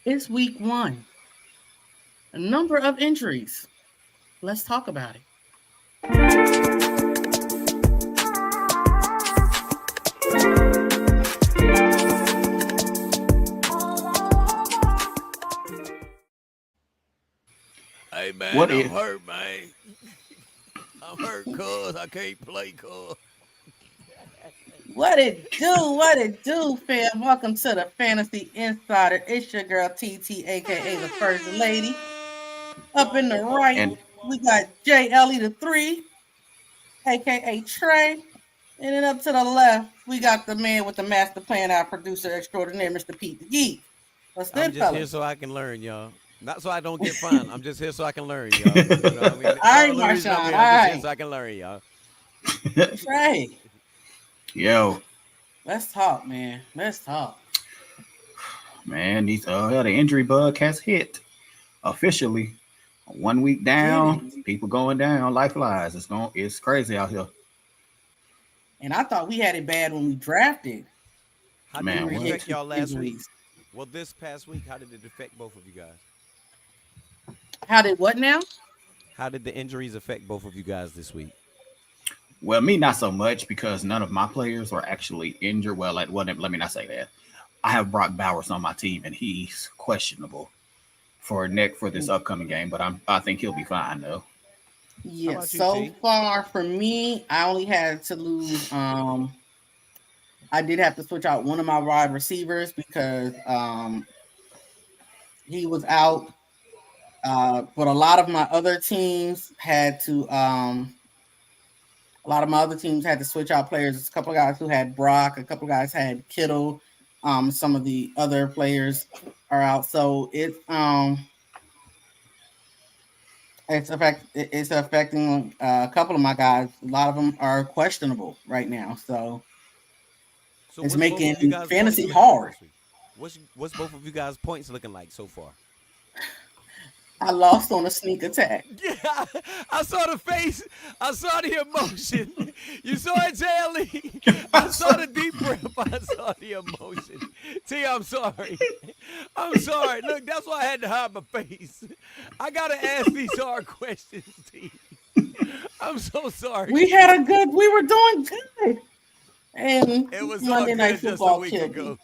It's week one. A number of injuries. Let's talk about it. Hey man, What I'm is hurt, man. I'm hurt, cuz I can't play, cuz. What it do? What it do, fam? Welcome to the Fantasy Insider. It's your girl TT, aka the First Lady. Up in the right, and we got JLE the Three, aka Trey. And then up to the left, we got the man with the master plan, our producer extraordinaire, Mr. Pete the Geek. What's I'm good, just here fellas? so I can learn, y'all. Not so I don't get fined. I'm just here so I can learn, y'all. You know what I mean? All That's the right, only reason Marshawn. I'm All here. I'm just here right, so I can learn, y'all. Trey. yo, Let's talk, man. Let's talk. man, the injury bug has hit officially. 1 week Did down, it? people going down like flies. It's crazy out here. And I thought we had it bad when we drafted. How did Man, it Injury hit affect what? y'all last week? injuries. Well, this past week, how did it affect both of you guys? How did what now? How did the injuries affect both of you guys this week? Well, me not so much because none of my players are actually injured. Well, let me not say that. I have Brock Bowers on my team, and he's questionable for this upcoming game. But I think he'll be fine though. How Yeah, about you, so T? far for me, I only had to lose I did have to switch out one of my wide receivers because he was out. But a lot of my other teams had to switch out players. There's a couple of guys who had Brock, a couple of guys had Kittle. Some of the other players are out. So it's affecting a couple of my guys. A lot of them are questionable right now. So So it's what's both making of you guys' points fantasy looking like hard. this week? What's both of you guys' points looking like so far? I lost on a sneak attack. Yeah, I saw the face. I saw the emotion. You saw it, Jelly. I saw the deep breath. I saw the emotion. T, I'm sorry. I'm sorry. Look, that's why I had to hide my face. I gotta ask these hard questions, T. I'm so sorry, T. We were doing good. And It was all Monday Night good just a Football week killed me. ago.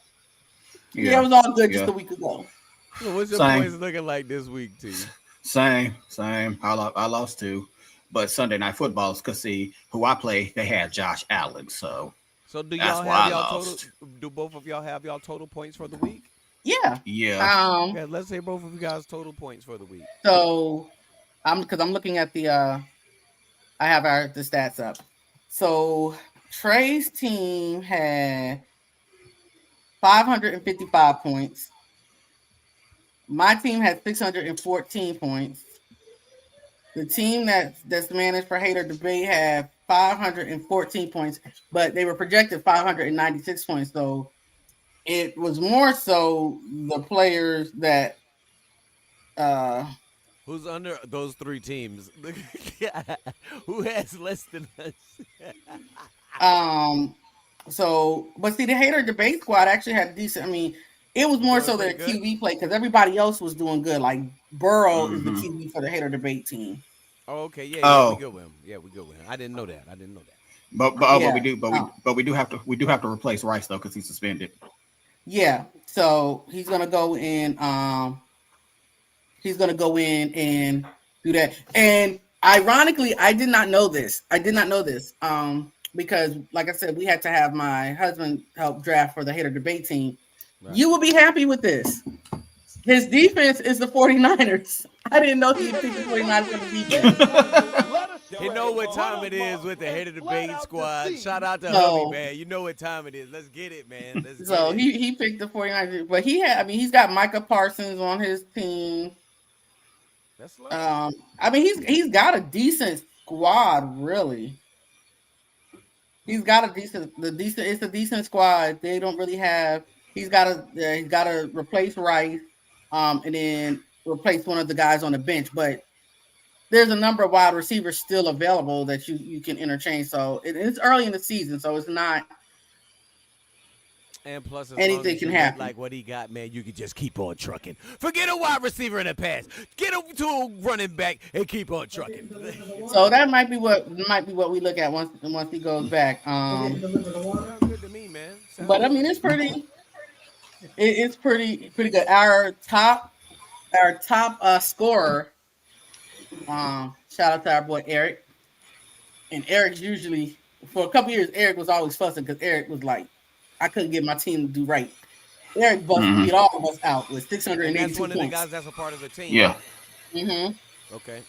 Yeah, it Yeah, was all good just yeah, a week ago. So what's your same, points looking like this week, T? same. I lost too, but Sunday night footballs. Cause see who I play, they had Josh Allen, so So do that's y'all have why I y'all total? lost. Do both of y'all have y'all total points for the week? Yeah. Yeah, Um, Okay, let's say both of you guys total points for the week. so I'm looking at I have the stats up. So Trey's team had 555 points. My team had 614 points. The team that's managed for Hater Debate had 514 points, but they were projected 596 points. So it was more so the players that uh Who's under those three teams? Who has less than us? um but see the Hater Debate squad actually had decent. I mean, it was Was more yours so pretty their good? QB play because everybody else was doing good. Like Burrow is the hmm QB for the Hater Debate team. Oh, okay. Yeah, yeah, we Oh, go with him. Yeah, we go with him. I didn't know that. I didn't know that. but Yeah. we do have to replace Rice though because he's suspended. Yeah. So he's gonna go in and do that. And ironically, I did not know this. I did not know this. Because like I said, we had to have my husband help draft for the Hater Debate team. Right. You will be happy with this. His defense is the 49ers. I didn't know he had picked the 49ers for the defense. You know what time it is with the head of the debate squad. Shout out to hubby, So man. You know what time it is. Let's get it, man. Let's get so it. he picked the 49ers. But he's got Micah Parsons on his team. That's love. I mean he's got a decent squad, really. He's got a decent. It's a decent squad. They don't really have. He's got to replace Rice, and then replace one of the guys on the bench. But there's a number of wide receivers still available that you can interchange. So it's early in the season, so it's not. And plus, as anything long as can you happen. like what he got, man, you can just keep on trucking. Forget a wide receiver in a pass. Get him to a running back and keep on trucking. So that might be what we look at once he goes back. Sounds good to me, man. Sounds But I good mean, to it's me. it's pretty good. Our top scorer. Shout out to our boy Eric. And Eric's usually for a couple years, Eric was always fussing because Eric was like, I couldn't get my team to do right. Eric beat all of us out with And 682 that's one of the points. guys that's a part of the team. Yeah. Okay.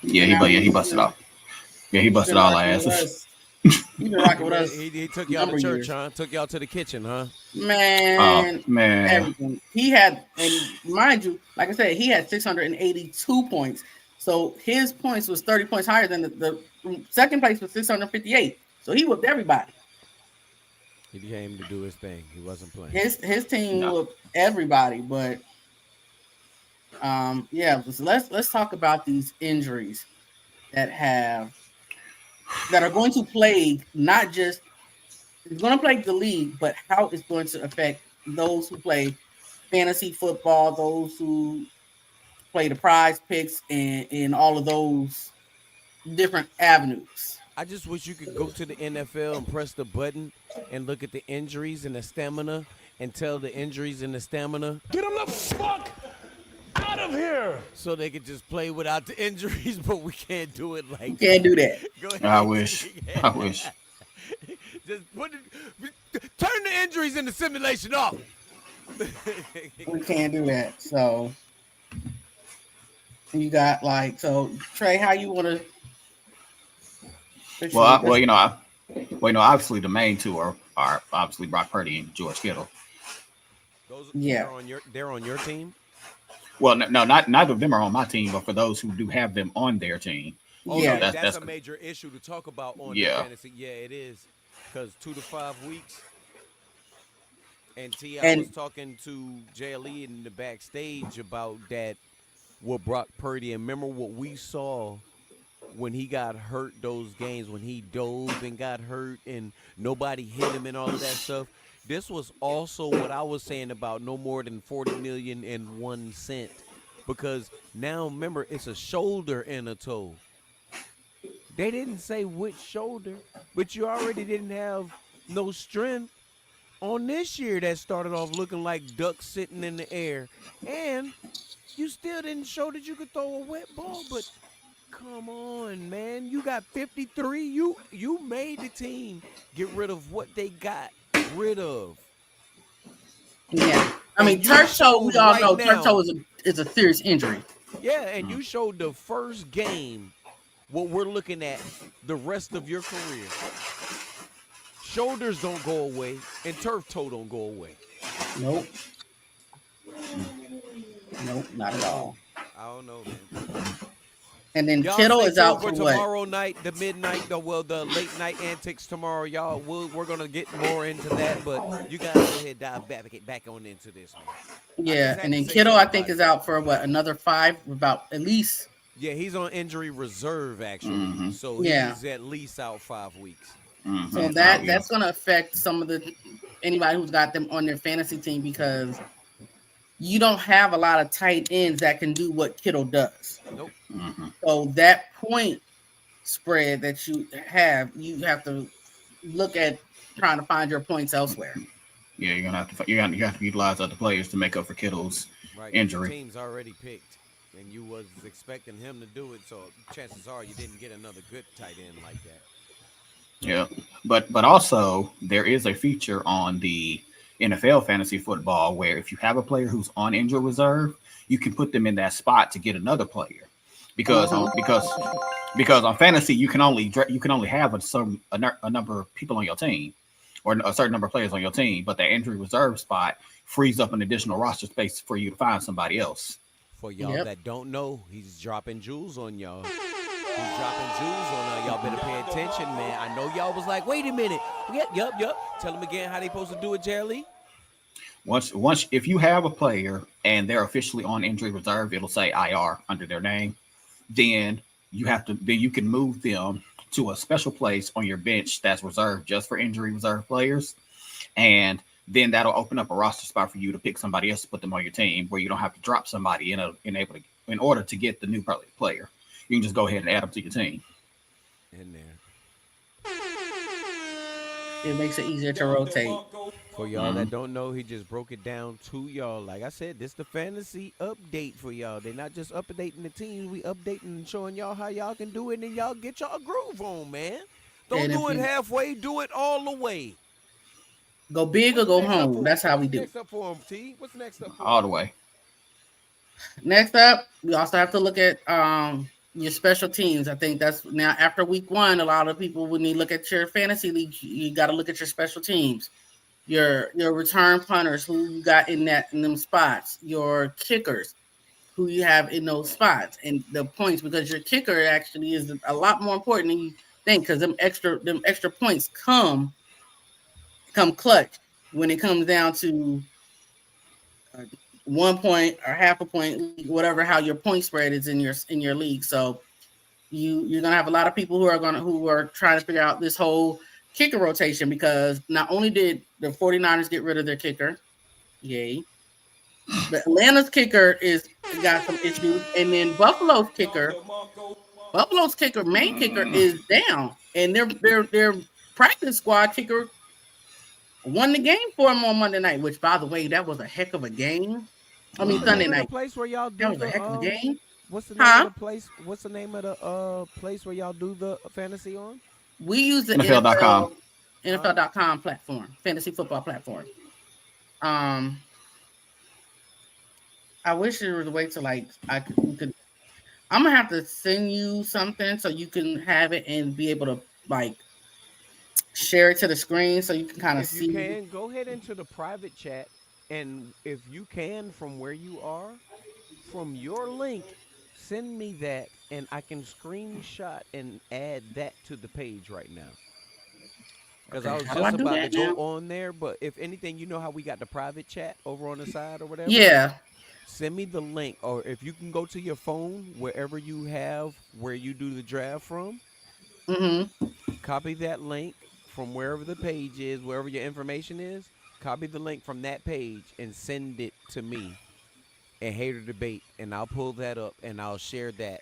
Yeah, he busted off. Yeah, he busted all our asses. He's been rocking with us. He took y'all to church, huh? Took y'all to the kitchen, huh? Man, man. Everything. He had, and mind you, like I said, he had 682 points. So his points was 30 points higher than the second place was 658. So he whooped everybody. He came to do his thing. He wasn't playing. His team whooped everybody, but yeah. So let's talk about these injuries that are going to plague not just it's going to plague the league, but how it's going to affect those who play fantasy football, those who play the prize picks, and all of those different avenues. I just wish you could go to the NFL and press the button and look at the injuries and the stamina and tell the injuries and the stamina, get them the fuck out of here. So they could just play without the injuries, but we can't do it like Can't do that. Go ahead. I wish. Just turn the injuries in the simulation off. We can't do that. So you got Trey, how you want to? Obviously the main two are obviously Brock Purdy and George Kittle. They're on your team. Well, no, neither of them are on my team, but for those who do have them on their team, that's a major issue to talk about on the fantasy. Yeah, it is, because 2 to 5 weeks. And I was talking to JLE in the backstage about that with Brock Purdy, and remember what we saw when he got hurt those games, when he dove and got hurt and nobody hit him and all of that stuff. This was also what I was saying about no more than 40 million and 1 cent, because now remember it's a shoulder and a toe. They didn't say which shoulder, but you already didn't have no strength on this year that started off looking like ducks sitting in the air, and you still didn't show that you could throw a wet ball. But come on, man, you got 53. You made the team get rid of what they got rid of. Yeah, I mean, turf toe. We all know turf toe is a serious injury. Yeah, and you showed the first game what we're looking at the rest of your career. Shoulders don't go away, and turf toe don't go away. Nope, not at all. I don't know, man. And then Kittle is out for tomorrow night, the midnight, the late night antics tomorrow, y'all. We're gonna get more into that, but you guys go ahead, dive back on into this, man. Yeah, and then Kittle, I think, is out for another 5, about at least. Yeah, he's on injury reserve actually, so he's at least out 5 weeks. So that's gonna affect some of anybody who's got them on their fantasy team, because you don't have a lot of tight ends that can do what Kittle does. Nope. So that point spread that you have to look at trying to find your points elsewhere. Yeah, you're gonna have to utilize other players to make up for Kittle's injury. The team's already picked, and you was expecting him to do it, so chances are you didn't get another good tight end like that. Yeah, but also there is a feature on the NFL fantasy football where if you have a player who's on injury reserve, you can put them in that spot to get another player, because on fantasy you can only have a number of people on your team, or a certain number of players on your team, but that injury reserve spot frees up an additional roster space for you to find somebody else. For y'all that don't know, he's dropping jewels on y'all. He's dropping jewels on y'all. Better pay attention, man. I know y'all was like, wait a minute. Yep. Tell them again how they supposed to do it, Jerry. Once if you have a player and they're officially on injury reserve, it'll say IR under their name. Then you can move them to a special place on your bench that's reserved just for injury reserve players. And then that'll open up a roster spot for you to pick somebody else to put them on your team, where you don't have to drop somebody in order to get the new player. You can just go ahead and add them to your team. In there. It makes it easier to rotate. For y'all that don't know, he just broke it down to y'all. Like I said, this the fantasy update for y'all. They're not just updating the teams. We updating and showing y'all how y'all can do it, and y'all get y'all groove on, man. Don't And do if it you- halfway. Do it all the way. Go big or go home. That's how we What's do. next up for him, T? What's next up for All him? the way. Next up, we also have to look at your special teams. I think that's now after week 1, a lot of people, when you look at your fantasy league, you got to look at your special teams, your return punters, who you got in them spots, your kickers, who you have in those spots, and the points, because your kicker actually is a lot more important than you think, because them extra points come clutch when it comes down to 1 point or half a point, whatever, how your point spread is in your league. So you're gonna have a lot of people who are trying to figure out this whole kicker rotation, because not only did the 49ers get rid of their kicker, yay, but Atlanta's kicker got some issues, and then Buffalo's main kicker is down, and their practice squad kicker won the game for him on Monday night, which, by the way, that was a heck of a game. I mean, Sunday night. The place where y'all do That was a the, heck of a game. What's the name of the place? What's the name of the place where y'all do the fantasy on? We use the NFL.com. NFL.com platform, fantasy football platform. I wish there was a way to you could. I'm gonna have to send you something so you can have it and be able to share it to the screen so you can kind of If see. you can, go ahead into the private chat, and if you can, from where you are, from your link, send me that, and I can screenshot and add that to the page right now. Because I was How do I just do about that to go now? on there, but if anything, you know how we got the private chat over on the side or whatever? Yeah. Send me the link, or if you can go to your phone, wherever you have where you do the draft from, copy that link from wherever the page is, wherever your information is, copy the link from that page and send it to me and Hater Debate, and I'll pull that up and I'll share that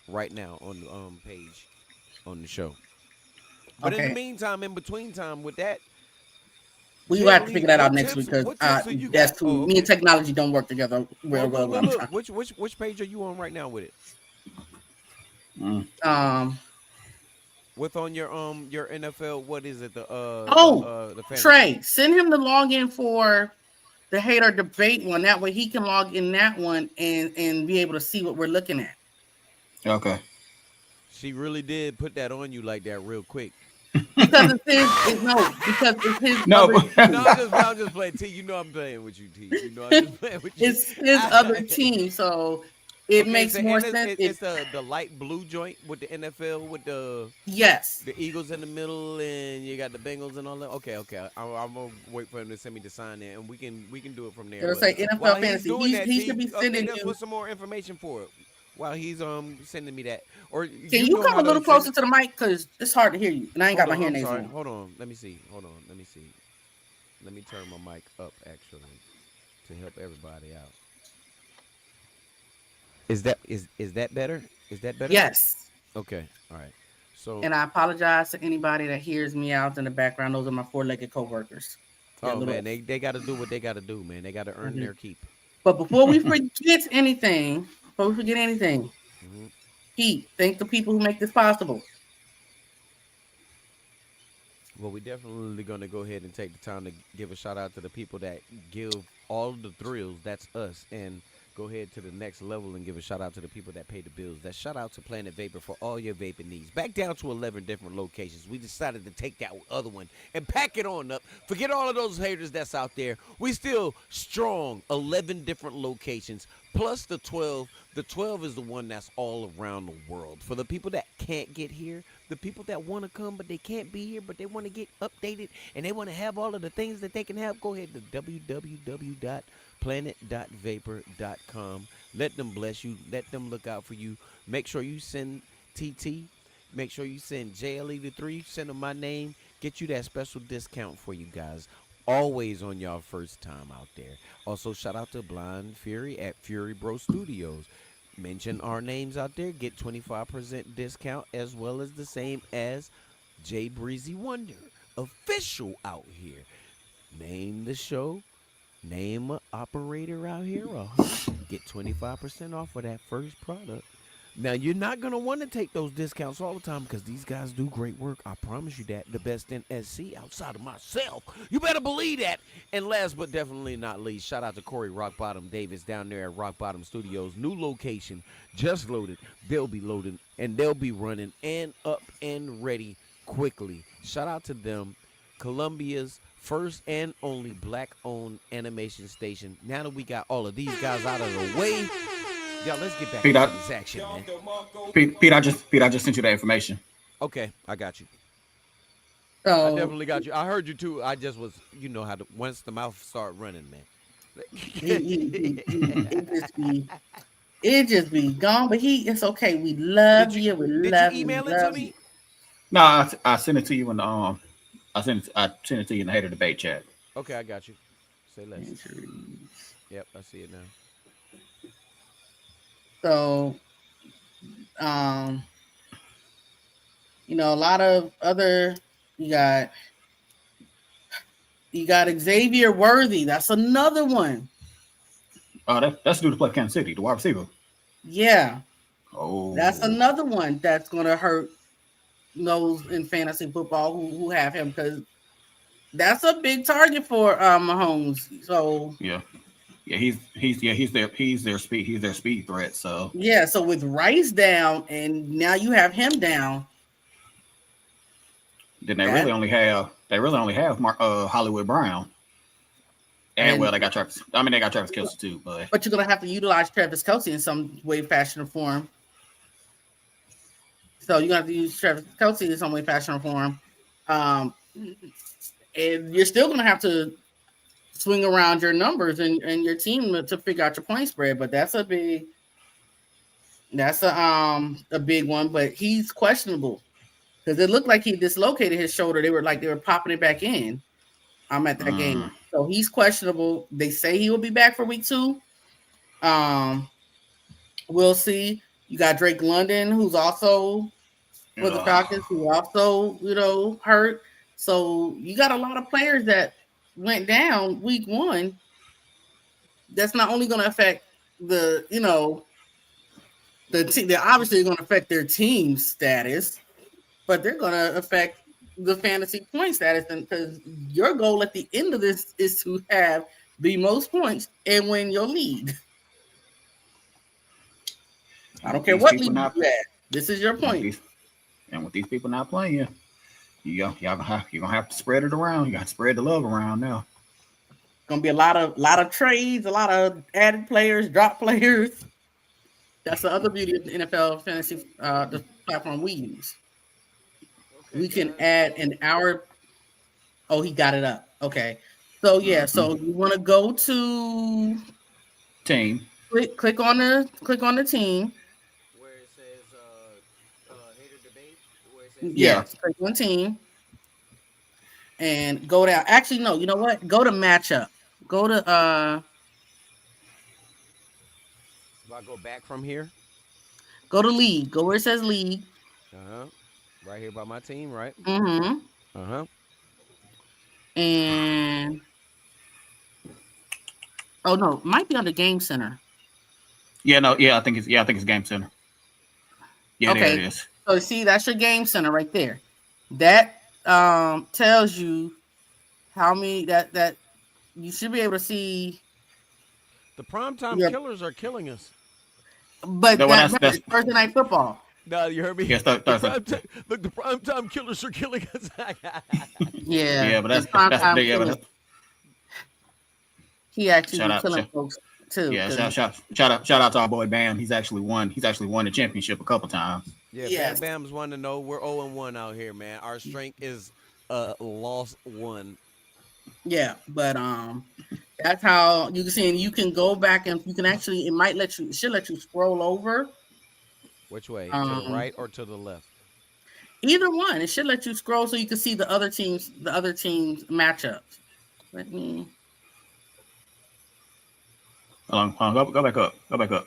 right now on the page on the show. But in the Okay. meantime, in between time with that, We will have to Jelly, figure that out what next tips- week, because what tips do you that's got? too. Oh, Me and okay. technology don't work together real well. Well, look, which page are you on right now with it? With on your NFL, what is it? The fantasy? Trey, send him the login for the Hater Debate one. That way he can log in that one and be able to see what we're looking at. Okay. She really did put that on you like that real quick. Because it's his No, other but- No, I'm just playing. T, you know I'm playing with you, T. You know I'm just playing with you. it's his other team, so it Okay, makes so more and sense. It's the light blue joint with the NFL with the Yes. Eagles in the middle, and you got the Bengals and all that. Okay. I'm gonna wait for him to send me the sign in, and we can do it from there. It'll But say NFL while he's Fantasy. doing that, He T, should be okay, sending let's you. put some more information for it. While he's sending me that, or Can you know come how a little to closer send- to the mic, because it's hard to hear you, and I ain't got my hearing aids on. Hold on. Let me see. Hold on. Let me see. Let me turn my mic up actually to help everybody out. Is that better? Is that better? Yes. Okay. All right. So. And I apologize to anybody that hears me out in the background. Those are my four-legged coworkers. Oh man, they got to do what they got to do, man. They got to earn their keep. But before we forget anything, Pete, thank the people who make this possible. Well, we definitely gonna go ahead and take the time to give a shout out to the people that give all the thrills. That's us, and go ahead to the next level and give a shout out to the people that pay the bills. That shout out to Planet Vapor for all your vaping needs. Back down to 11 different locations. We decided to take that other one and pack it on up. Forget all of those haters that's out there. We still strong 11 different locations plus the 12. The 12 is the one that's all around the world. For the people that can't get here, the people that want to come but they can't be here, but they want to get updated and they want to have all of the things that they can have, go ahead to www.planet.vapor.com. Let them bless you. Let them look out for you. Make sure you send TT. Make sure you send JLE3. Send them my name. Get you that special discount for you guys. always on y'all first time out there. Also, shout out to Blind Fury at Fury Bro Studios. Mention our names out there, get 25% discount as well as the same as Jay Breezy Wonder, official out here. Name the show, name a operator out here, or get 25% off of that first product. Now you're not gonna want to take those discounts all the time because these guys do great work. I promise you that. The best in SC outside of myself. You better believe that. And last but definitely not least, shout out to Corey Rock Bottom Davis down there at Rock Bottom Studios. New location, just loaded. They'll be loading and they'll be running and up and ready quickly. Shout out to them. Columbia's first and only black-owned animation station. Now that we got all of these guys out of the way, y'all, let's get back Pete, into this action, man. Pete, I just sent you that information. Okay, I got you. I So definitely got you. I heard you too. I just was, you know how to, once the mouth start running, man. it just be gone, but it's okay. We love you. We Did love you you. email we it to love me? you. No, I sent it to you in the I sent it to you in the Hater Debate chat. Okay, I got you. Say less. Yep, I see it now. So, a lot of other you got Xavier Worthy. That's another one. Oh, that's due to play Kansas City, the wide receiver. Yeah, Oh, that's another one that's gonna hurt those in fantasy football who have him because that's a big target for Mahomes. So yeah, he's their speed threat. So yeah, so with Rice down and now you have him down. then they really only have Hollywood Brown. And well, they got Travis. I mean, they got Travis Kelce too, but you're gonna have to utilize Travis Kelce in some way, fashion, or form. So you're gonna have to use Travis Kelce in some way, fashion, or form, and you're still gonna have to swing around your numbers and your team to figure out your point spread. But that's a big one. But he's questionable because it looked like he dislocated his shoulder. They were popping it back in. At that game. So he's questionable. They say he will be back for week 2. We'll see. You got Drake London, who's also for the Falcons, who also, hurt. So you got a lot of players that went down week 1. That's not only going to affect the team. They're obviously going to affect their team status, but they're going to affect the fantasy point status, because your goal at the end of this is to have the most points and win your league. I don't care what league you have. This is your point. And with these people not playing, you're gonna have to spread it around. You got to spread the love around now. Gonna be a lot of trades, a lot of added players, drop players. That's the other beauty of the NFL fantasy, the platform we use. We can add an hour. Oh, he got it up. Okay. So yeah, so you want to go to team. Click on the team. Where it says Hater Debate. Where it says Yes, click on team. And go down. Actually, no, you know what? Go to matchup. Go to If I go back from here. Go to league. Go where it says league. Right here by my team, right? Mm-hmm. And oh no, might be on the game center. I think it's Game Center. Yeah, okay. There it is. So see, that's your game center right there. That tells you how many that you should be able to see. The primetime killers are killing us. But that's Thursday Night Football. No, you heard me. Yes, look, the primetime killers are killing us. Yeah, but that's he actually killing folks too. Yeah, shout out to our boy Bam. He's actually won the championship a couple times. Yeah, Bam's one to know. We're 0-1 out here, man. Our strength is lost 1. Yeah, but that's how you can see, and you can go back and you can actually it should let you scroll over. Which way? To the right or to the left? Either one. It should let you scroll so you can see the other teams matchups. Let me. Hold on, go back up. Go back up.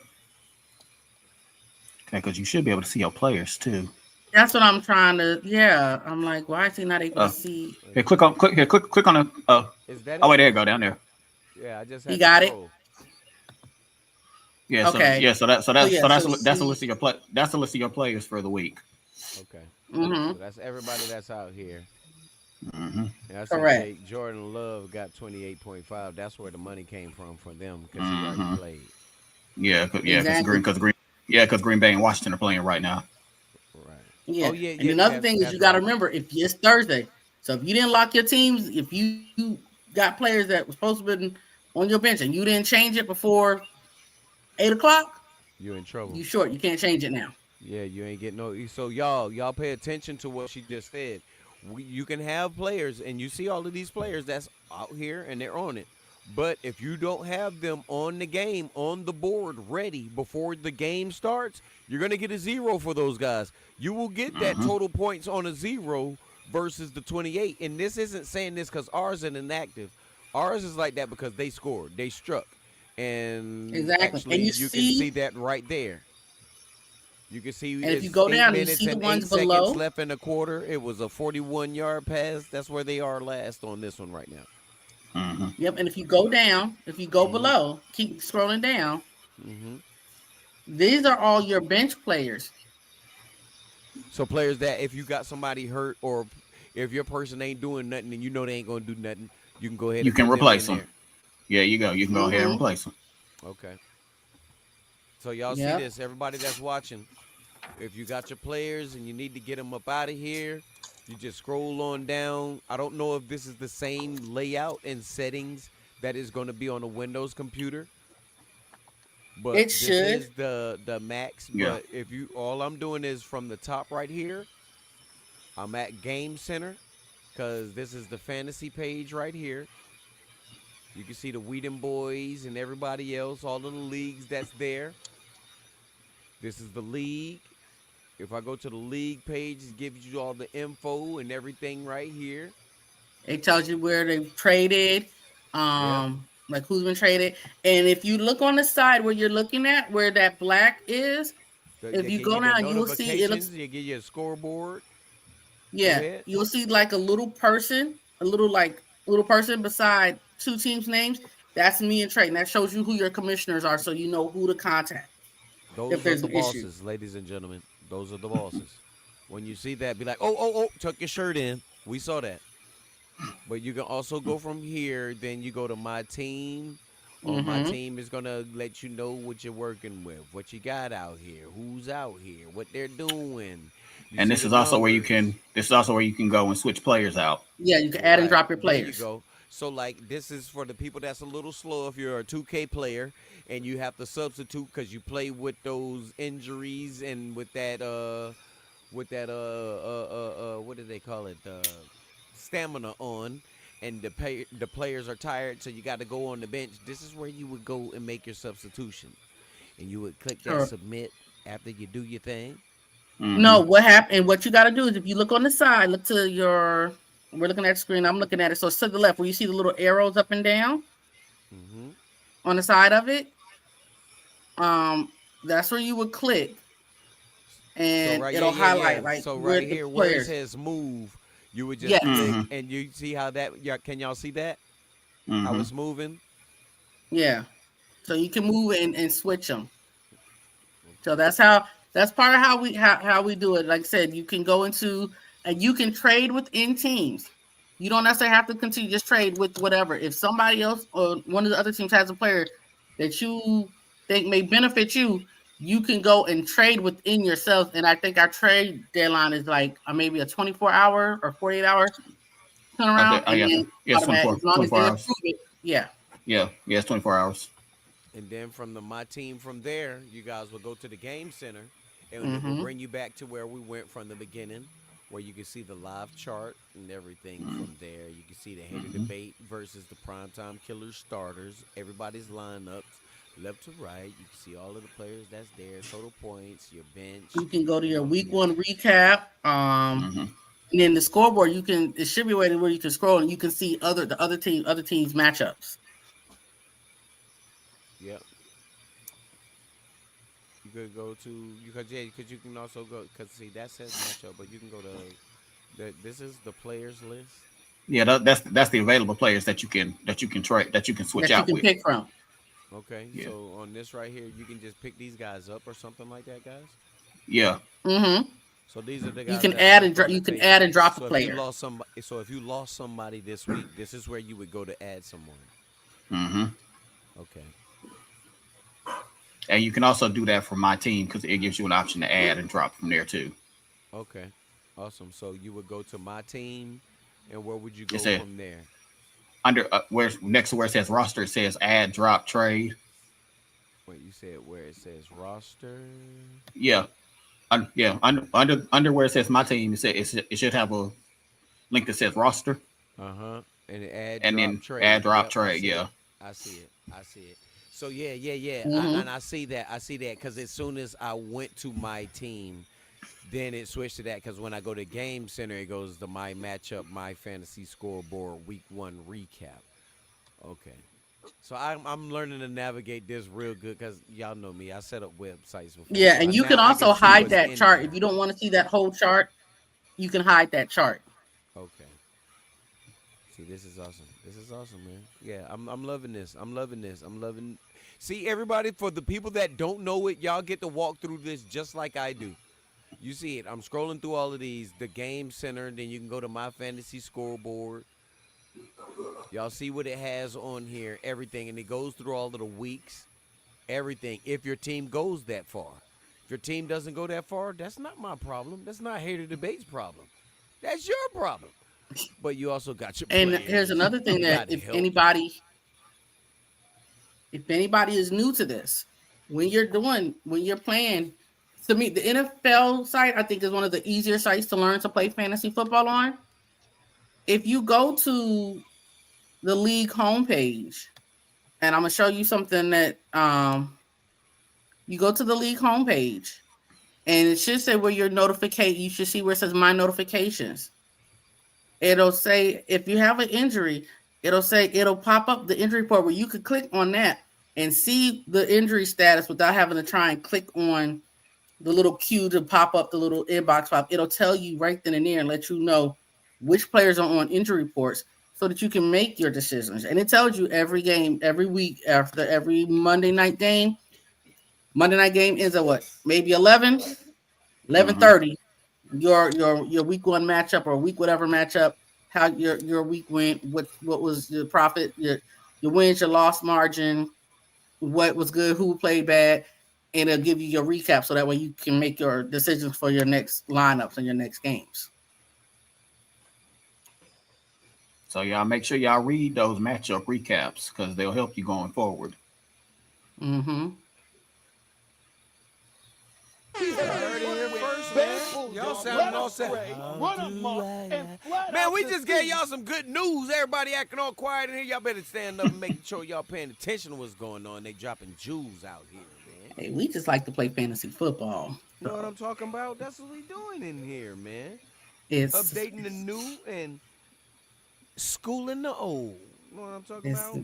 Okay, because you should be able to see your players too. That's what I'm trying to. Yeah, I'm like, why is he not able to see? Here, click on the. Is that Oh it? wait, there you go down there. Yeah, I just You had to got it? scroll. Yeah, Okay. so that's a list of your that's a list of your players for the week. Okay. Mm-hmm. So that's everybody that's out here. Mm-hmm. And I see Correct. Jordan Love got 28.5. That's where the money came from for them because he already played. Yeah, Exactly. because Green Bay and Washington are playing right now. Right. Yeah. Oh yeah, And yeah. another thing is That's you got to right. remember if it's Thursday, so if you didn't lock your teams, if you got players that were supposed to be on your bench and you didn't change it before 8 o'clock, You in trouble. you short. You can't change it now. Yeah, you ain't getting no. So y'all pay attention to what she just said. You can have players, and you see all of these players that's out here and they're on it. But if you don't have them on the game, on the board, ready before the game starts, you're gonna get a 0 for those guys. You will get that total points on a 0 versus the 28. And this isn't saying this because ours is inactive. Ours is like that because they scored, they struck, and Exactly. actually And you you can see see, that right there. You can see and if you it's go 8 down and you minutes see the and 8 ones seconds below, left in the quarter. It was a 41-yard pass. That's where they are last on this one right now. yep. And if you go down, if you go Mm-hmm. below, keep scrolling down. Mm-hmm. These are all your bench players. So players that if you got somebody hurt or if your person ain't doing nothing and you know they ain't gonna do nothing, you can go ahead You and can put them replace in them. there. Yeah, you go. You can go ahead and replace them. Okay. So y'all see Yep. this, everybody that's watching. If you got your players and you need to get them up out of here, you just scroll on down. I don't know if this is the same layout and settings that is going to be on a Windows computer, but It this should. is the max. Yeah. But if you, all I'm doing is from the top right here, I'm at Game Center because this is the fantasy page right here. You can see the Whedon boys and everybody else, all of the leagues that's there. This is the league. If I go to the league page, it gives you all the info and everything right here. It tells you where they've traded, Yep. like who's been traded. And if you look on the side where you're looking at, where that black is, if They you give you go the down, you will see it notifications. looks. They give you a scoreboard. Go Yeah, ahead. you'll see like a little person, a little person beside two teams' names. That's me and Trey, and that shows you who your commissioners are, so you know who to contact if Those are there's the an issue. bosses, ladies and gentlemen. Those are the bosses. When you see that, be like, oh, tuck your shirt in. We saw that. But you can also go from here. Then you go to my team. On my Mm-hmm. team is gonna let you know what you're working with, what you got out here, who's out here, what they're doing. You And see this the is also where you numbers. can. This is also where you can go and switch players out. Yeah, you can add and Right. drop your There you players. go. So like this is for the people that's a little slow if you're a 2K player and you have to substitute cuz you play with those injuries and with that what do they call it? Stamina on and the players are tired so you got to go on the bench. This is where you would go and make your substitution. And you would click that Sure. submit after you do your thing. No, what happened? What you got to do is if you look on the side, look to your. We're looking at the screen. I'm looking at it. So it's to the left where you see the little arrows up and down Mhm. on the side of it. That's where you would click, So and right, it'll highlight like So where right the here, where it players. says move, you would just Yes. click, and you see how that. Can y'all see that? How Mm-hmm. it's moving? Yeah. So you can move it and switch them. So that's part of how we do it. Like I said, you can go into and you can trade within teams. You don't necessarily have to continue just trade with whatever. If somebody else or one of the other teams has a player that you think may benefit you, you can go and trade within yourself. And I think our trade deadline is like maybe a 24-hour or 48-hour turnaround, Okay. Oh and yeah. then Yeah. It's automatic as long as 24 they hours. approve it. Yeah. Yeah. Yeah. It's 24 hours. And then from my team from there, you guys will go to the game center, and it will Mm-hmm. bring you back to where we went from the beginning, where you can see the live chart and everything from there. You can see the hater debate versus the primetime killer starters, everybody's lineups, left to right. You can see all of the players that's there, total points, your bench. You can go to your week Yeah. one recap. Mm-hmm. And then the scoreboard, it should be a way where you can scroll and you can see the other teams matchups. Yep. You could go to because you can also go because see that says matchup, but you can go to this is the players list. Yeah, that's the available players that you can trade that you can switch out you can with. pick from. Okay, Yeah. so on this right here, you can just pick these guys up or something like that, guys. Yeah. Mm-hmm. So these are the guys You can that add are and from you the can Facebook. add and drop So a if player. you lost somebody this week, this is where you would go to add someone. Mm-hmm. Okay. And you can also do that for my team because it gives you an option to add and drop from there too. Okay. Awesome. So you would go to my team, and where would you go It from there? Under where next to where it says roster, it says add, drop, trade. Wait, you said where it says roster? Yeah. Under where it says my team, it should have a link that says roster. And add, And drop, then trade. add, drop, Yep, trade. Yeah. I see it. So yeah. Mhm. And I see that because as soon as I went to my team, then it switched to that because when I go to Game Center, it goes to my matchup, my fantasy scoreboard, week 1 recap. Okay. So I'm learning to navigate this real good because y'all know me. I set up websites before. Yeah, so and you now can I also see hide what's that in chart. there. If you don't want to see that whole chart, you can hide that chart. Okay. See, this is awesome, man. Yeah, I'm loving this. I'm loving. See, everybody, for the people that don't know it, y'all get to walk through this just like I do. You see it. I'm scrolling through all of these. The Game Center. Then you can go to my fantasy scoreboard. Y'all see what it has on here. Everything, and it goes through all of the weeks. Everything. If your team goes that far. If your team doesn't go that far, that's not my problem. That's not Hater Debate's problem. That's your problem. But you also got your And players. here's another thing You that gotta if help. anybody is new to this, when you're playing, to me, the NFL site, I think, is one of the easier sites to learn to play fantasy football on. If you go to the league homepage, and I'm gonna show you something that you go to the league homepage, and it should say where your notification. You should see where it says My Notifications. It'll say if you have an injury, it'll pop up the injury report where you could click on that and see the injury status without having to try and click on the little cue to pop up the little inbox pop. It'll tell you right then and there and let you know which players are on injury reports so that you can make your decisions. And it tells you every game, every week, after every Monday night game. Monday night game ends at what? Maybe 11:30. Your week 1 matchup or week whatever matchup, how your week went, what was your profit, your wins, your loss margin, what was good, who played bad, and it'll give you your recap so that way you can make your decisions for your next lineups and your next games. So y'all make sure y'all read those matchup recaps because they'll help you going forward. Mm-hmm. Y'all sound all set. Man, we just gave y'all some good news. Everybody acting all quiet in here. Y'all better stand up and make sure y'all paying attention to what's going on. They dropping jewels out here, man. Hey, we just like to play fantasy football. You know what I'm talking about? That's what we doing in here, man. It's Updating the new and schooling the old. You know what I'm talking about?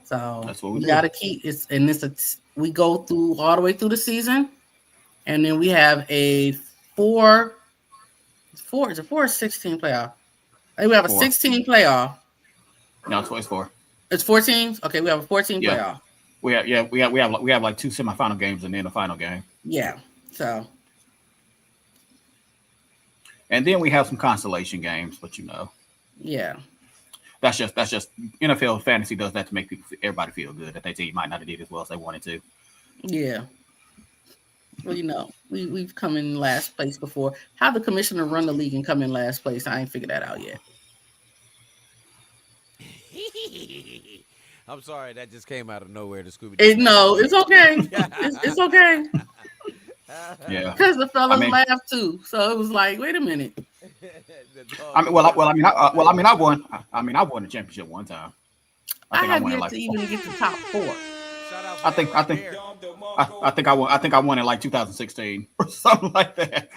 So That's what we we do. gotta keep we go through all the way through the season, and then we have a 4 or 16 playoff. I think we have a 4. 16 playoff. No, it's 4. It's 14. Okay, we have a 14 Yeah. playoff. We have like 2 semifinal games and then a final game. Yeah. So And then we have some consolation games, but yeah. that's just NFL fantasy does that to make everybody feel good that their team might not have did as well as they wanted to. Yeah. Well, we've come in last place before. How the commissioner run the league and come in last place? I ain't figured that out yet. I'm sorry, that just came out of nowhere. The Scooby. No, it's okay. It's okay. Yeah. Because the fellas I mean- laughed too, so it was like, wait a minute. I won the championship one time. I have won yet like to even get the top 4. Shout out I think I won in like 2016 or something like that.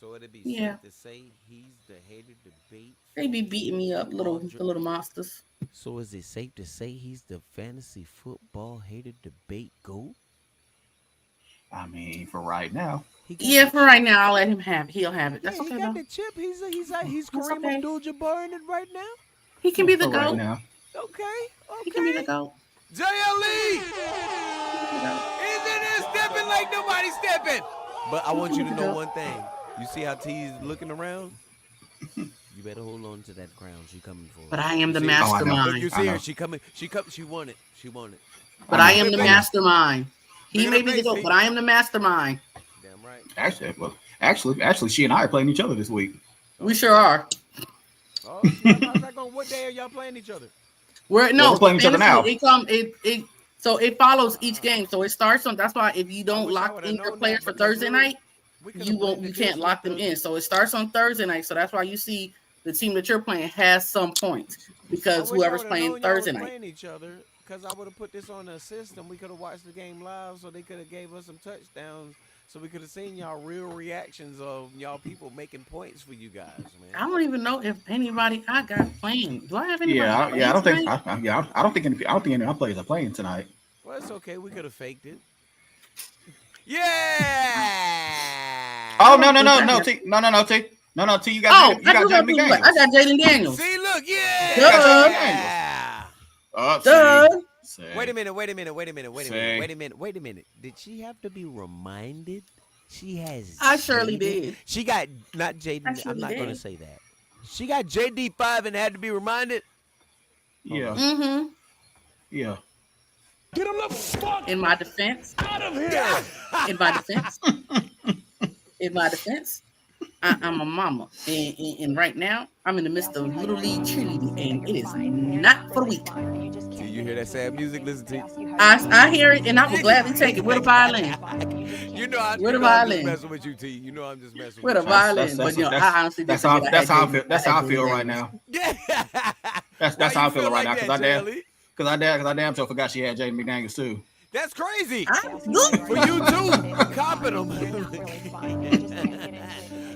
So it'd be Yeah. safe to say he's the hated debate They be beating me up, the little monsters. So is it safe to say he's the fantasy football hated debate GOAT? I mean, for right now. He got Yeah, the for right now, I'll let him have it. He'll have it. yeah, That's he okay got though. the chip. He's That's Kareem okay. Abdul-Jabbar in it right now. He can be the For right GOAT. now. Okay, He can be the okay. GOAT. JLE, He can be the GOAT. he's in there stepping like nobody's stepping. But I want you to know Yep. one thing. You see how T's looking around? You better hold on to that crown. She coming for it. But I am the You see her? Oh, I know. Look, mastermind. you I see know. her? She coming. She won it. She won it. But I I know. am the I know. mastermind. He Look may at be her the face, GOAT, T. but I am the mastermind. Damn right. Actually, she and I are playing each other this week. We sure are. Oh, snap. How's that going? What day are y'all playing each other? We're no we're playing each other fantasy, now. So it follows each game. So it starts on. That's why if you I don't wish I lock would've in your known players that for because Thursday we night, could've you won't. You blended can't this lock with them the- in. So it starts on Thursday night. So that's why you see the team that you're playing has some points I because wish I whoever's would've playing known y'all was Thursday night. playing each other because I would have put this on the system. We could have watched the game live, so they could have gave us some touchdowns, so we could have seen y'all real reactions of y'all people making points for you guys, I man. don't even know if anybody I got playing. Do I have anybody? Yeah, playing I don't think. tonight? I don't think any of my players are playing tonight. Well, it's okay. We could have faked it. Yeah. Oh don't think I no have- T, no T. You Oh, got I Jaden do got people. I McDaniels. got Jaden Daniels. See, look, yeah. Duh. Oh, Duh. see. Wait a minute. Did she have to be reminded? She has. I surely Jaden- did. She got not I Jaden. I'm surely not going to did. say that. She got JD5 and had to be reminded. Yeah, Mm-hmm. yeah. Get him the fuck In my defense, out of here! in my defense, I'm a mama, and right now I'm in the midst of Little League cheerleading, and it is not for the weak. Do you hear that sad music? Listen to. I hear it, and I will gladly take it with a violin. You know, I'm With a just violin. messing with you, T. You know, I'm just messing With a with you. violin, but you know, I honestly that's did how forget I that's how I had feel. Jaden- That's I how I had feel Jaden right Daniels. now. Yeah. That's Why how I you feel right like now that, because Jelly? I damn sure forgot she had Jaden McDaniels too. That's crazy. I'm good For you too, copping them.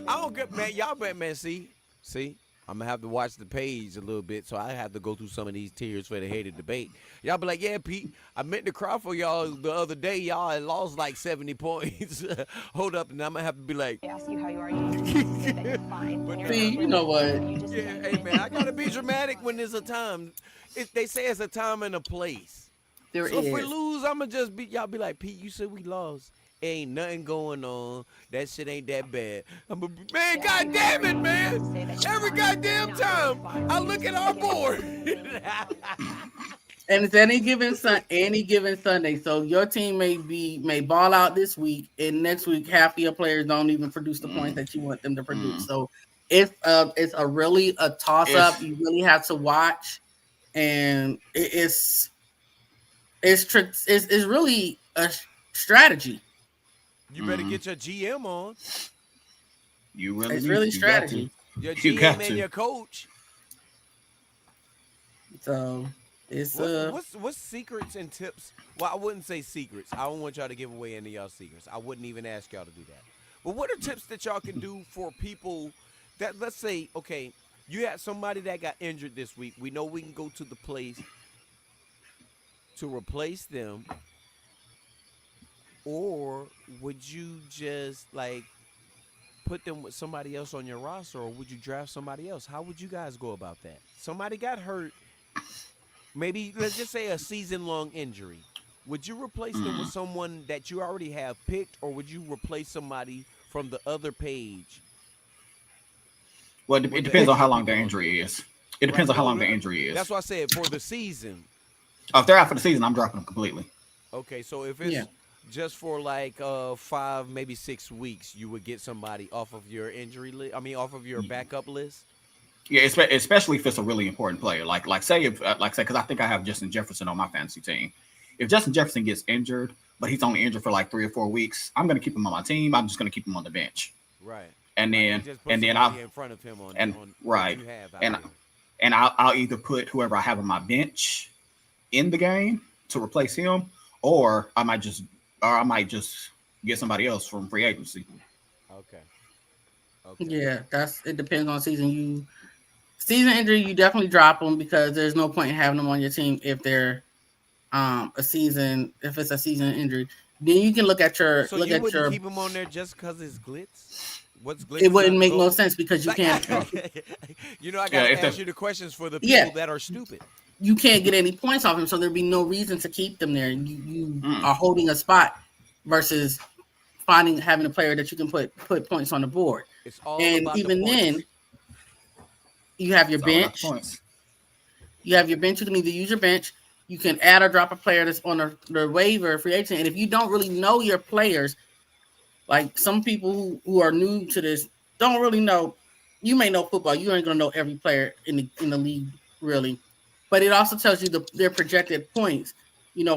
I don't get, man. Y'all bet, man. See, I'm gonna have to watch the page a little bit, so I have to go through some of these tiers for the hated debate. Y'all be like, yeah, Pete, I meant to cry for y'all the other day. Y'all had lost like 70 points. Hold up, and I'm gonna have to be like, They ask you how you are, you just say that you're fine. when you're See, not you know really. what? You just yeah, hey man, I gotta be dramatic when there's a time. They say it's a time and a place. There So if we is. lose, I'ma just be y'all be like, Pete, you said we lost. Ain't nothing going on. That shit ain't that bad. I'm a man, god damn it, man. Every goddamn time I look at our board. And it's any given Sunday. So your team may ball out this week, and next week half of your players don't even produce the points that you want them to produce. So it's a really a toss up. You really have to watch, and it's really a strategy. You better get your GM on. You really It's need- really you got strategy. Your You got GM and to. your coach. So it's What's secrets and tips? Well, I wouldn't say secrets. I don't want y'all to give away any of y'all secrets. I wouldn't even ask y'all to do that. But what are tips that y'all can do for people that, let's say, okay, you had somebody that got injured this week. We know we can go to the place to replace them. Or would you just like put them with somebody else on your roster, or would you draft somebody else? How would you guys go about that? Somebody got hurt. Maybe let's just say a season-long injury. Would you replace them with someone that you already have picked, or would you replace somebody from the other page? Well, it depends on how long the injury is. It depends on how long the No, injury is. That's why I said for the season. If they're out for the season, I'm dropping them completely. Okay, so if it's Yeah. just for like 5, maybe 6 weeks, you would get somebody off of your injury list. I mean, off of your backup list. Yeah, especially if it's a really important player. Like say because I think I have Justin Jefferson on my fantasy team. If Justin Jefferson gets injured, but he's only injured for like 3 or 4 weeks, I'm going to keep him on my team. I'm just going to keep him on the bench. Right. And Like, then you just put and then somebody I'll in front of him on and- on right. what you have out And- there. and I'll either put whoever I have on my bench in the game to replace him, or I might just get somebody else from free agency. Okay. Okay. Yeah, it depends on season injury. You definitely drop them because there's no point in having them on your team if they're if it's a season injury. Then you can So you wouldn't keep him on there just because it's glitz? What's glitz it is wouldn't not make no gold? sense because you Like, can't you know, I Yeah, gotta if ask the you the questions for the Yeah. people that are stupid. you can't get any points off him, so there'd be no reason to keep them there. You are holding a spot versus having a player that you can put points on the board. It's all And about the even points. then, you have your it's all about the bench. points. You have your bench. You can either use your bench. You can add or drop a player that's on the waiver free agent. And if you don't really know your players, like some people who are new to this don't really know. You may know football. You ain't gonna know every player in the league really, but it also tells you their projected points,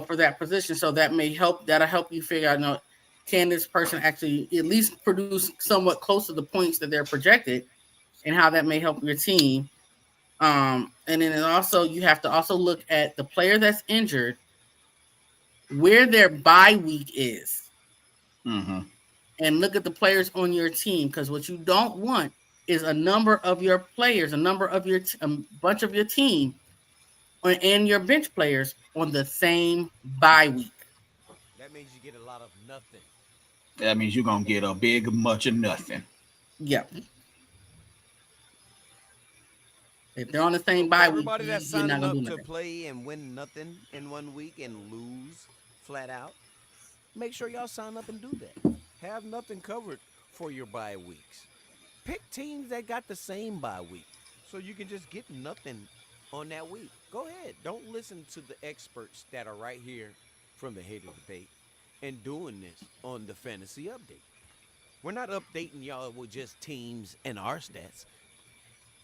for that position. So that'll help you figure out, can this person actually at least produce somewhat close to the points that they're projected, and how that may help your team. And then you have to also look at the player that's injured, where their bye week is, Mm-hmm. and look at the players on your team. Because what you don't want is a number of your players, a bunch of your team, and your bench players on the same bye week. That means you get a lot of nothing. That means you're gonna get a big much of nothing. Yep. If they're on the So same for bye week, everybody that's you're not signing gonna do up to nothing. play and win nothing in 1 week and lose flat out, make sure y'all sign up and do that. Have nothing covered for your bye weeks. Pick teams that got the same bye week so you can just get nothing on that week. Go ahead. Don't listen to the experts that are right here from the Hater Debate and doing this on the Fantasy Update. We're not updating y'all with just teams and our stats.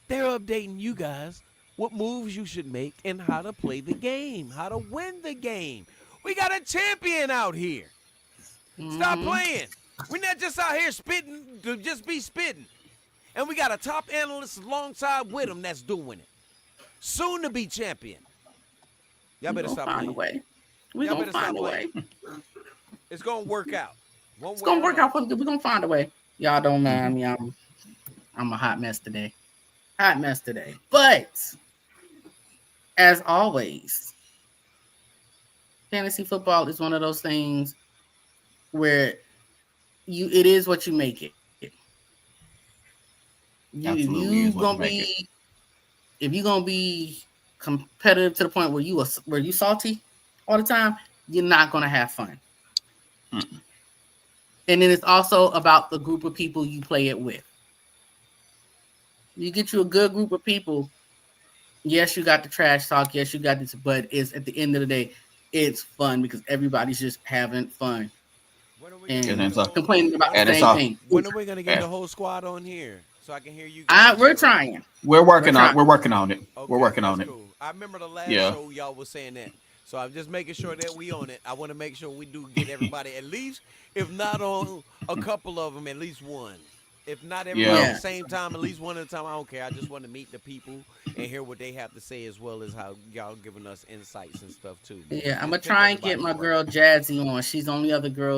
They're updating you guys what moves you should make and how to play the game, how to win the game. We got a champion out here. Stop Mhm. playing. We're not just out here spitting to just be spitting. And we got a top analyst alongside with him that's doing it. Soon to be champion. Y'all better We're stop gonna find a playing. way. We're Y'all gonna better stop find a way. playing. It's gonna work out. One It's way gonna or work out another. for the good. We're gonna find a way. Y'all don't mind me. I'm a hot mess today. Hot mess today. But as always, fantasy football is one of those things where it is what you make it. You if Absolutely you is what you gonna make it. be if you're gonna be competitive to the point where you salty all the time, you're not gonna have fun. Mm. And then it's also about the group of people you play it with. You get you a good group of people. Yes, you got the trash talk. Yes, you got this, but it's at the end of the day, it's fun because everybody's just having fun When are we gonna And get and it's the all, whole complaining about the and it's same all. thing. when are we gonna get Yeah. the whole squad on here so I can hear you guys? We're trying. We're We're working on. trying. We're working on it. Okay, We're working that's on it. cool. I remember the last Yeah. show y'all was saying that. So I'm just making sure that we on it. I want to make sure we do get everybody at least, if not on a couple of them, at least one. If not everybody Yeah. at the same time, at least one at a time. I don't care. I just want to meet the people and hear what they have to say as well as how y'all giving us insights and stuff too. Man. Yeah, I'm gonna Just pick try and get everybody my to work. girl Jazzy on. She's the only other girl,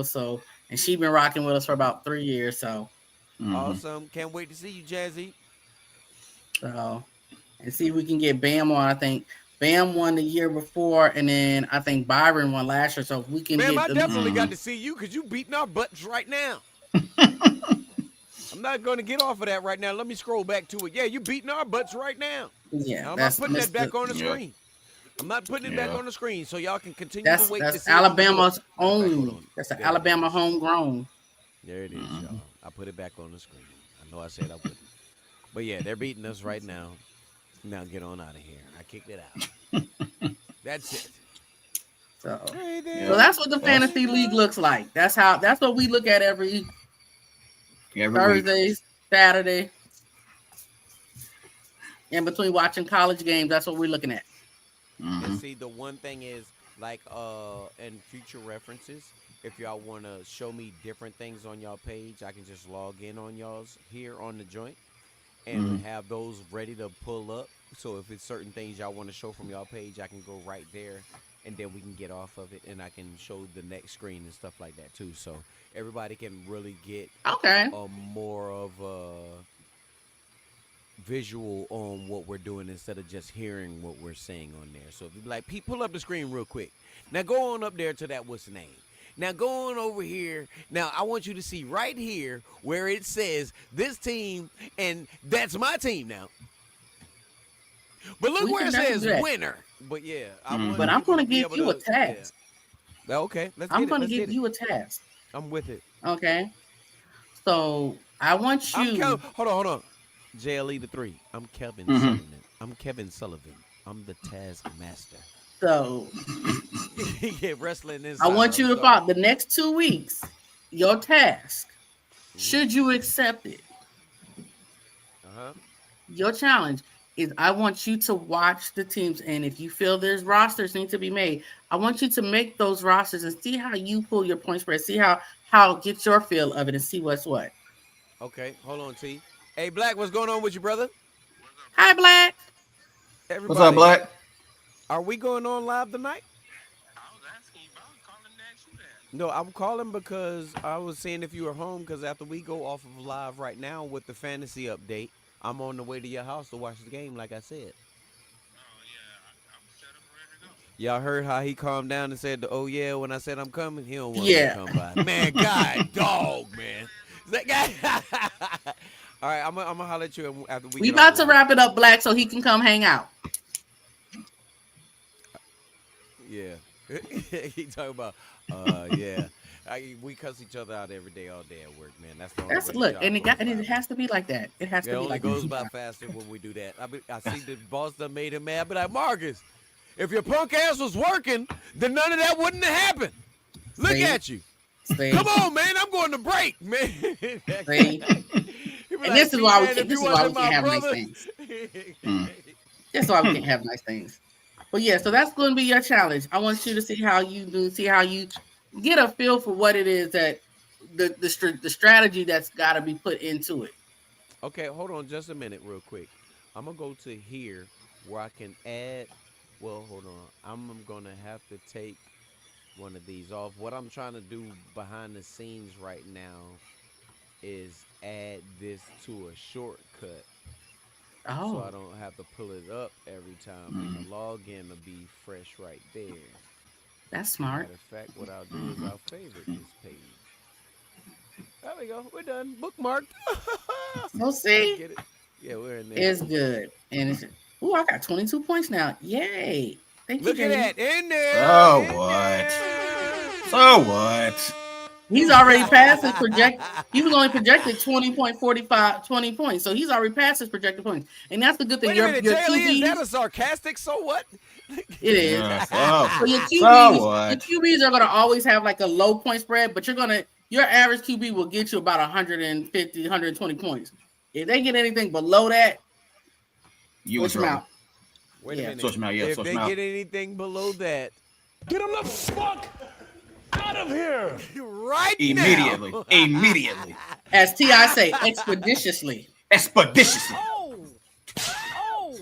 and she's been rocking with us for about 3 years. Mhm. Awesome. Can't wait to see you, Jazzy. And see if we can get Bam on. I think Bam won the year before, and then I think Byron won last year. So if we can Bam, get I the definitely got Mhm. to see you because you beating our butts right now. I'm not going to get off of that right now. Let me scroll back to it. Yeah, you beating our butts right now. yeah, I'm not that's putting that Mr. back on the Yeah. screen. I'm not putting it back Yeah. on the screen so y'all can continue to wait to That's see it on the board. Alabama's Matter of fact, hold own. on. That's an There it Alabama is. homegrown. There it is, Mhm. y'all. I put it back on the screen. I know I said I wouldn't. But yeah, they're beating us right now. Now get on out of here. I kicked it out. That's it. So, Hey there. so that's what the That's- fantasy league looks like. That's what we look at every Every week. Thursday, Saturday, in between watching college games. That's what we're looking at. And Mhm. see, the one thing is, like, in future references, if y'all want to show me different things on y'all page, I can just log in on y'all's here on the joint and Mhm. have those ready to pull up. So if it's certain things y'all want to show from y'all page, I can go right there and then we can get off of it, and I can show the next screen and stuff like that too, so everybody can really get Okay. a more of a visual on what we're doing instead of just hearing what we're saying on there. So if you be like, Pete, pull up the screen real quick. Now go on up there to that what's the name. Now go on over here. Now I want you to see right here where it says this team, and that's my team now. But look We where can it never says do that. winner. But yeah, I Mhm. want But I'm people going to be give able you a to- task. yeah. Okay, let's I'm get it. going to Let's give get it. you a task. I'm with it. Okay. So I want you. Hold on. JLE the 3. I'm Kevin Mhm. Sullivan. I'm Kevin Sullivan. I'm the Taskmaster. So Yeah, wrestling is. I want you to follow the next 2 weeks. Your task. Should you accept it? Uh-huh. Your challenge is I want you to watch the teams, and if you feel there's rosters need to be made, I want you to make those rosters and see how you pull your point spread. See how get your feel of it and see what's what. Okay, hold on, T. Hey, Black, what's going on with you, brother? Hi, Black. Everybody, What's up, Black? Are we going on live tonight? No, I'm calling because I was seeing if you were home, because after we go off of live right now with the fantasy update, I'm on the way to your house to watch the game, like I said. Y'all heard how he calmed down and said, "Oh yeah," when I said I'm coming, he don't want me to Yeah. come by. Man, God, dog, man. That guy. All right, I'm gonna holler at you after we. We get off about to live. wrap it up, Black, so he can come hang out. Yeah. He talking about, yeah. We cuss each other out every day, all day at work, man. That's the only That's way look, job and goes it by. has to be like that. It has It to be only like goes that. by faster when we do that. I see the boss done made him mad. I be like, Marcus, if your punk ass was working, then none of that wouldn't have happened. Look See? at you. See? Come on, man. I'm going to break, man. See? He be And this is "See, why we man, can't- if this you is why we wasn't can't my have nice brother-" things. Mm. That's why we can't have nice things. But yeah, so that's going to be your challenge. I want you to see how you do, see how you get a feel for what it is that the strategy that's got to be put into it. Okay, hold on just a minute real quick. I'm going to go to here where I can add. Well, hold on. I'm going to have to take one of these off. What I'm trying to do behind the scenes right now is add this to a shortcut so I Oh, don't have to pull it up every time. And the login will be fresh right there. that's smart. Matter of fact, what I'll do is I'll favorite this page. There we go. We're done. Bookmarked. We'll see. Get it? Yeah, we're in there. It's good. And it's, oh, I got 22 points now. Yay. Thank Look you, at Jamie. that. In there. So in what? there. So what? He's already passed his project. He was only projected 20 points. So he's already passed his projected points. And that's the good thing. Wait a minute, your JLE, is that QBs, a sarcastic so what? it is. Yeah, So your so QBs, what? your QBs are going to always have like a low point spread, but your average QB will get you about 150, 120 points. If they get anything below that, You switch was them wrong. out. Wait Yeah. a minute. Switch 'em out, yeah, If switch they 'em out. get anything below that, Get him the fuck out of here. right Immediately. now. Immediately. As T.I. say, expeditiously. Expeditiously. Oh,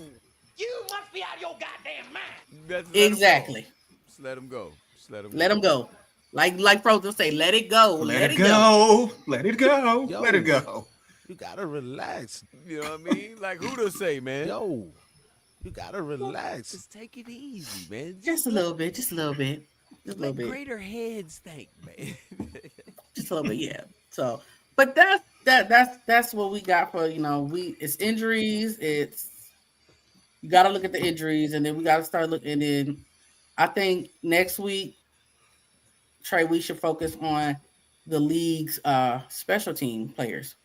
you must be out of your goddamn mind. Let him Exactly. go. Just let him go. Just let him Let them go. Like Frozen say, let it go. Let it go. Let it go. Yo. Let it go. You gotta relax. You know what I mean? Like who to say, man? Yo, you gotta relax. Just take it easy, man. Just a little bit. Just a little bit. Just a little Let bit. greater heads think, man. Just a little bit, yeah. So, but that's what we got for it's injuries. It's you got to look at the injuries, and then we got to start looking. And then I think next week, Trey, we should focus on the league's special team players.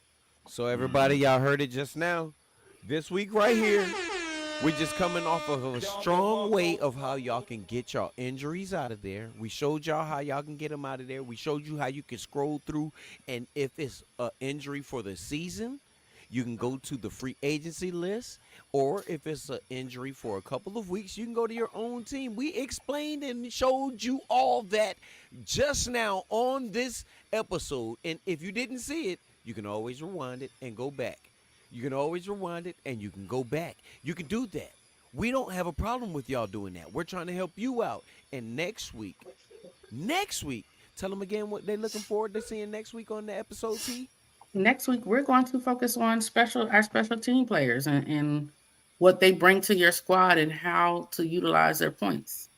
So everybody, y'all heard it just now. This week right here, we just coming off of a strong way of how y'all can get y'all injuries out of there. We showed y'all how y'all can get them out of there. We showed you how you can scroll through, and if it's an injury for the season, you can go to the free agency list, or if it's an injury for a couple of weeks, you can go to your own team. We explained and showed you all that just now on this episode, and if you didn't see it, you can always rewind it and go back. You can always rewind it and you can go back. You can do that. We don't have a problem with y'all doing that. We're trying to help you out. And next week, tell them again what they're looking forward to seeing next week on the episode, T. Next week, we're going to focus on our special team players and what they bring to your squad and how to utilize their points.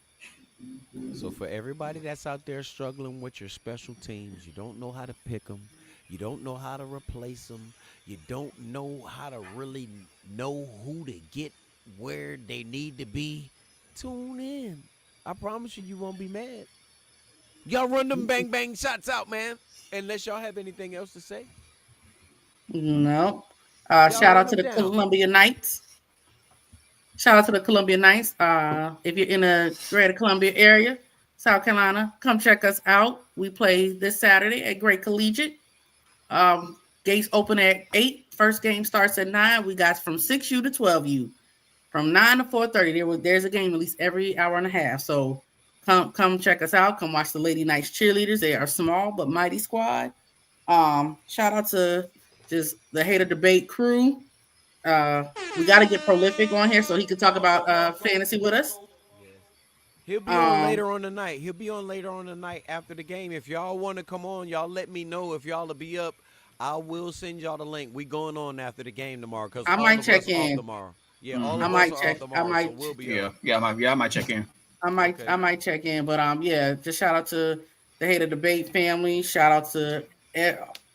So for everybody that's out there struggling with your special teams, you don't know how to pick them, you don't know how to replace them, you don't know how to really know who to get where they need to be, tune in. I promise you, you won't be mad. Y'all run them bang bang shots out, man. Unless y'all have anything else to say. No. Y'all Shout out to run the them down. Columbia Knights. Shout out to the Columbia Knights. If you're in the greater Columbia area, South Carolina, come check us out. We play this Saturday at Great Collegiate. Gates open at 8. First game starts at 9. We got from 6U to 12U. From 9 to 4:30. There's a game at least every hour and a half. So come check us out. Come watch the Lady Knights cheerleaders. They are small but mighty squad. Shout out to just the Hater Debate crew. We got to get Prolific on here so he could talk about fantasy with us. He'll be on later on the night. He'll be on later on the night after the game. If y'all want to come on, y'all let me know. If y'all will be up, I will send y'all the link. We going on after the game tomorrow because I might check in tomorrow. Yeah, all of I us might are check. off tomorrow, I might. so we'll be Yeah, up. I might check in. I might check in, but yeah, just shout out to the Hater Debate family. Shout out to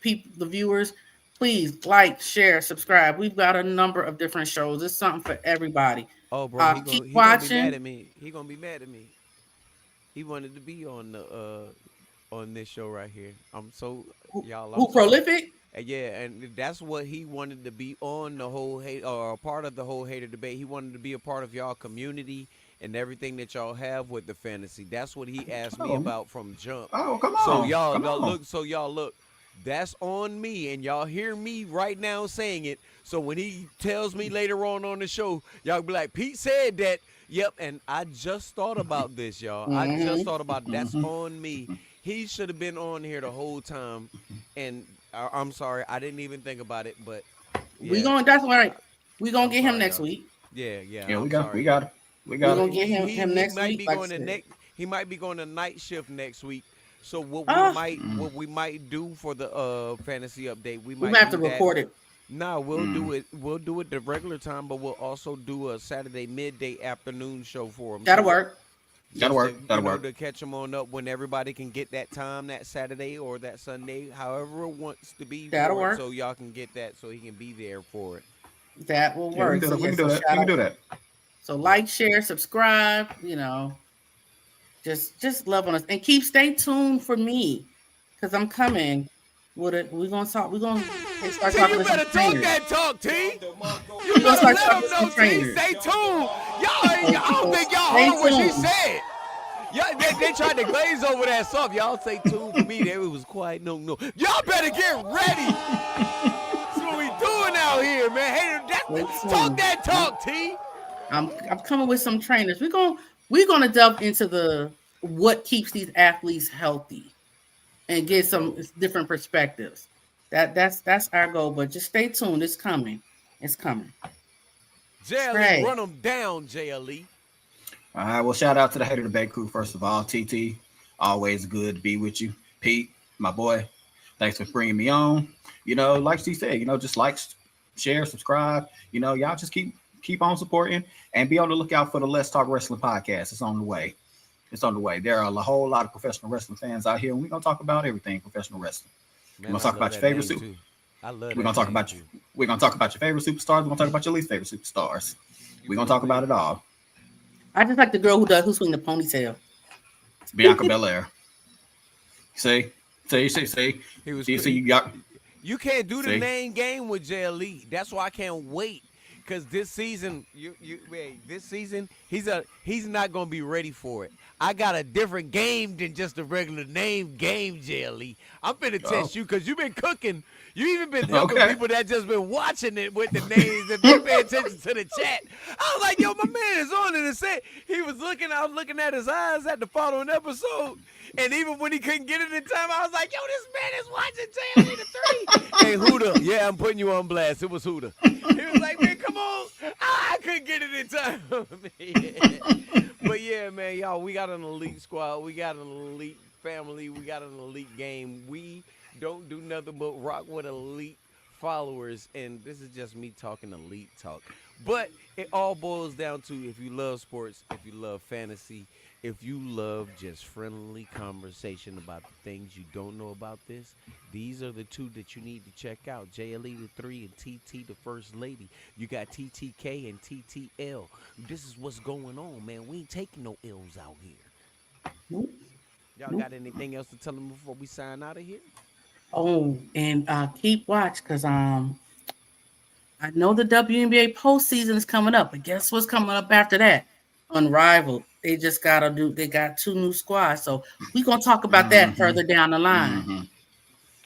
people, the viewers. Please like, share, subscribe. We've got a number of different shows. It's something for everybody. Oh, bro, he keep gonna be watching. mad at me. He gonna be mad at me. He wanted to be on the on this show right here. I'm so y'all. I'm Who sorry. Prolific? Yeah, and that's what he wanted to be on the whole hate or a part of the whole Hater Debate. He wanted to be a part of y'all community and everything that y'all have with the fantasy. That's what he asked me about from jump. Oh, come on. So y'all come on. look. So y'all look. That's on me, and y'all hear me right now saying it. So when he tells me later on the show, y'all be like, Pete said that. Yep, and I just thought about this, y'all. I just thought about it. That's on me. He should have been on here the whole time, and I'm sorry, I didn't even think about it. But yeah. We going. That's all right. We gonna I'm get him sorry, next y'all. week. Yeah. Yeah, we I'm got sorry. it. We're gonna get him He next might week. be like going I to said. he might be going to night shift next week. So what we might do for the fantasy update, we We might might have to do that. record it. No, we'll do it. We'll do it the regular time, but we'll also do a Saturday midday afternoon show for them. That'll work. That'll work. That'll work. To catch them on up when everybody can get that time that Saturday or that Sunday, however it wants to be. That'll for it, work. So y'all can get that, so he can be there for it. That will Yeah, we work. can do that. We yeah, can do that. shout We can out- do that. So like, share, subscribe. Just love on us and stay tuned for me because I'm coming. We're gonna talk. We're gonna start T, talking you to some better talk trainers. that talk, T. You gonna better start let talking them to know, some T. trainers. Stay tuned. I don't think y'all Stay heard what she tuned. said. Yeah, they tried to glaze over that stuff. Y'all stay tuned for me. It was quiet. No. Y'all better get ready. That's what we doing out here, man. Hey, talk that talk, T. I'm coming with some trainers. We're gonna delve into what keeps these athletes healthy and get some different perspectives. That's our goal. But just stay tuned. It's coming. It's coming. JLE, run them down, JLE. All right. Well, shout out to the Hater Debate crew, first of all. TT, always good to be with you. Pete, my boy, thanks for bringing me on. Like she said, just like, share, subscribe. Y'all just keep on supporting and be on the lookout for the Let's Talk Wrestling podcast. It's on the way. There are a whole lot of professional wrestling fans out here, and we're going to talk about everything professional wrestling. Man, We're going to talk about your favorite super. I love We're going to talk about you. We're going to talk about your favorite superstars. We're going to talk about your least favorite superstars. We're going to talk about it all. I just like the girl who swing the ponytail. Bianca Belair. See. He was. See, you got. You can't do the See? name game with JLE. That's why I can't wait. Cause this season, he's not gonna be ready for it. I got a different game than just a regular name game, JLE. I'm finna test you because you've been cooking. You even been helping people that just been watching it with the names and been paying attention to the chat. I was like, yo, my man is on it and said he was looking. I was looking at his eyes at the following episode. And even when he couldn't get it in time, I was like, yo, this man is watching Jay the 3. Hey, Huda, yeah, I'm putting you on blast. It was Huda. He was like, man, come on. I couldn't get it in time. Yeah. But yeah, man, y'all, we got an elite squad. We got an elite family. We got an elite game. We don't do nothing but rock with elite followers. And this is just me talking elite talk. But it all boils down to if you love sports, if you love fantasy, if you love just friendly conversation about the things you don't know about this, these are the two that you need to check out. JLE the 3 and TT the First Lady. You got TTK and TTL. This is what's going on, man. We ain't taking no L's out here. Nope. Y'all got anything else to tell them before we sign out of here? Oh, and keep watch because I know the WNBA postseason is coming up, but guess what's coming up after that? Unrivaled. They just they got 2 new squads. So we're gonna talk about that further down the line.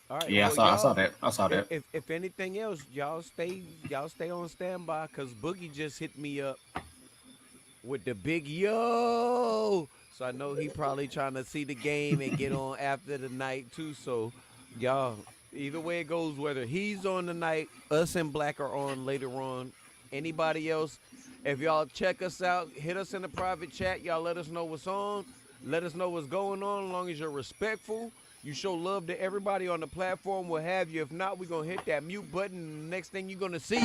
All right. Yeah, well, I saw that. I saw that. If anything else, y'all stay on standby because Boogie just hit me up with the big yo. So I know he probably trying to see the game and get on after the night too. So y'all, either way it goes, whether he's on tonight, us and Black are on later on, anybody else, if y'all check us out, hit us in the private chat. Y'all let us know what's on. Let us know what's going on as long as you're respectful. You show love to everybody on the platform. We'll have you. If not, we're going to hit that mute button. The next thing you're going to see